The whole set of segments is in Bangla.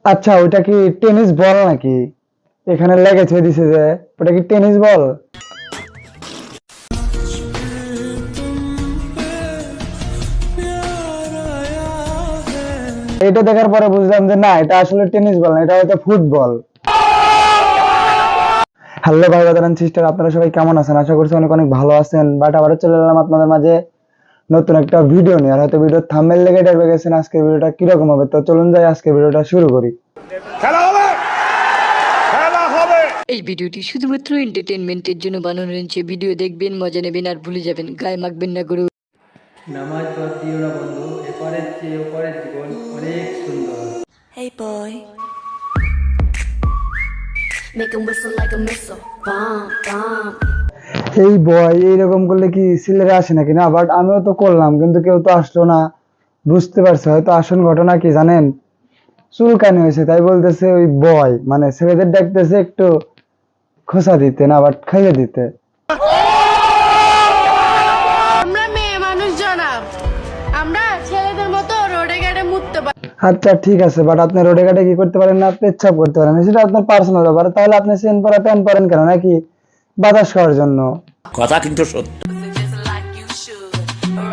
আচ্ছা, ওইটা কি টেনিস বল নাকি? এখানে লেগেছে দিছে যে ওটা কি টেনিস বল? এটা দেখার পরে বুঝলাম যে না, এটা আসলে টেনিস বল না, এটা হয়তো ফুটবল। হ্যালো ভাই বাদান সিস্টার, আপনারা সবাই কেমন আছেন? আশা করছি অনেক অনেক ভালো আছেন। বাট আবারও চলে এলাম আপনাদের মাঝে নতুন একটা ভিডিও নিয়ে। আর হয়তো ভিডিওর থাম্বনেল লেগে দেখে গেছেন আজকের ভিডিওটা কিরকম হবে। তো চলুন যাই আজকের ভিডিওটা শুরু করি। এই ভিডিওটি শুধুমাত্র এন্টারটেইনমেন্টের জন্য বানানো হয়েছে। ভিডিও দেখবেন, মজা নেবেন আর ভুলে যাবেন। গায়ে মাখবেন না গুরু। নামাজ বাদ দিও না বন্ধু, এপারের চেয়ে ওপারের জীবন অনেক সুন্দর। Hey boy, make 'em whistle like a missile. Bomb, bomb. এই বয় এইরকম করলে কি ছেলেরা আসে নাকি? না, বাট আমিও তো করলাম কিন্তু কেউ তো আসলো না। বুঝতে পারছে হয়তো আসল ঘটনা কি জানেন, চুলকানি হয়েছে তাই বলতেছে ওই বয়, মানে ছেলেদের ডাকতেছে একটু খোসা দিতে, না বাট খাইয়ে দিতে। আমরা মেয়ে মানুষ জনাব, আমরা ছেলেদের মতো রোডে ঘাটে মুততে পারি। আচ্ছা ঠিক আছে, বাট আপনি রোডে ঘাটে কি করতে পারেন না? পেচ্ছাপ করতে পারেন না, সেটা আপনার পার্সোনাল ব্যাপার। তাহলে আপনি চেন পরা প্যান্ট পরেন কেন? নাকি বাতাস খাওয়ার জন্য? কথা কিন্তু সত্য। Just like you should.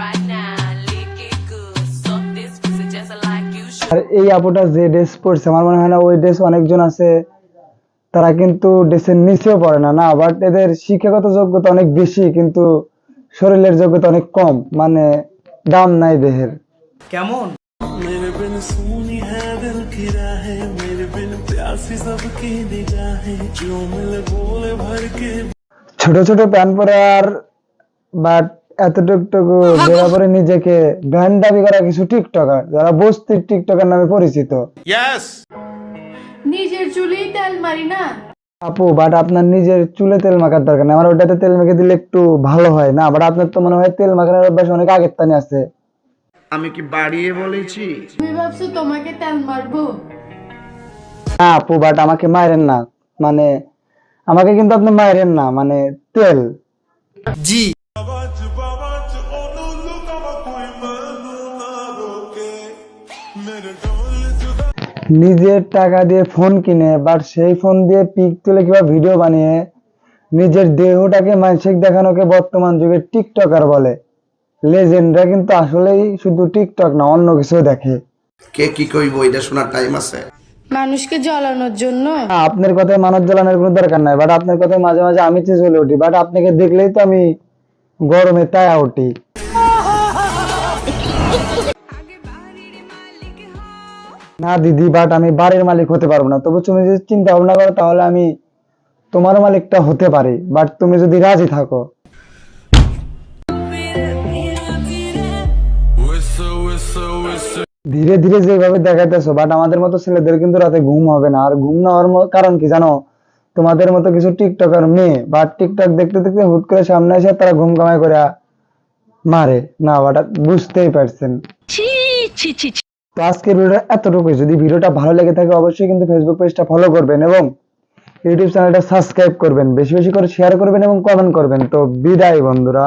Right now, lick it good. Suck this pussy just like you should. আর এই আপুটা যে ড্রেস পরছে, আমার মনে হয় না ওই ড্রেস অনেকজন আছে তারা কিন্তু ড্রেসের নিচেও পড়ে না। না, বাট এদের শিক্ষাগত যোগ্যতা অনেক বেশি কিন্তু শরীরের যোগ্যতা অনেক কম, মানে দাম নাই দেহের। কেমন मेरे बिन सुनी है दिल की राहें, मेरे बिन प्यासी सबकी निगाहें, जो मिले बोले भर के। ছোট ছোট প্যান্ট পরে আর বাট এতটুকু দেওয়া পরে নিজেকে ব্র্যান্ড দাবি করা কিছু টিকটকার, যারা বস্তির টিকটকার নামে পরিচিত। নিজের চুলেই তেল মারি না। আপু, বাট আপনার নিজের চুলে তেল মাখার দরকার নেই, আমার ওটাতে তেল মেখে দিলে একটু ভালো হয় না? বাট আপনার তো মনে হয় তেল মাখানোর অভ্যাস অনেক আগের তানি আছে। আমি কি বাড়িয়ে বলেছি? তুমি ভাবছো তোমাকে তেল মারবো? না আপু, বাট আমাকে মারেন না, মানে আমাকে কিন্তু আপনি মারেন না, মানে তেল। बाबाज बाबाज ओनू लुका कोई मनु ना रोके, मेरे ढोल जुदा। নিজের টাকা দিয়ে ফোন কিনে বাট সেই ফোন দিয়ে পিক তুলে কিংবা ভিডিও বানিয়ে নিজের দেহটাকে মানসিক দেখানোকে বর্তমান যুগে টিকটকার বলে। লেজেন্ডরা কিন্তু আসলেই শুধু টিকটক না, অন্য কিছু দেখে। কে কি কইব এটা শোনার টাইম আছে? মানুষকে জ্বালানোর জন্য। না, আপনার কথায় মানব জ্বালানোর কোনো দরকার নাই, বাট আপনার কথায় মাঝে মাঝে আমি তো জ্বলে উঠি, বাট আপনাকে দেখলেই তো আমি গরমে তায়া উঠি। না দিদি, বাট আমি বাড়ির মালিক হতে পারবো না। তবু তুমি যদি চিন্তা ভাবনা করো তাহলে আমি তোমার মালিকটা হতে পারি, বাট তুমি যদি রাজি থাকো। Whistle whistle whistle, ধীরে ধীরে যেভাবে দেখাইতেছো, বাট আমাদের মতো ছেলেদের কিন্তু রাতে ঘুম হবে না। আর ঘুম না হওয়ার কারণ কি জানো? তোমাদের মতো কিছু টিকটকার মেয়ে বা টিকটক দেখতে দেখতে হুট করে সামনে এসে তারা ঘুম কামাই করে মারে না, বাট বুঝতেই পারছেন। তো আজকের ভিডিওটা এতটুকুই। যদি ভিডিওটা ভালো লেগে থাকে অবশ্যই কিন্তু ফেসবুক পেজটা ফলো করবেন এবং ইউটিউব চ্যানেলটা সাবস্ক্রাইব করবেন, বেশি বেশি করে শেয়ার করবেন এবং কমেন্ট করবেন। তো বিদায় বন্ধুরা।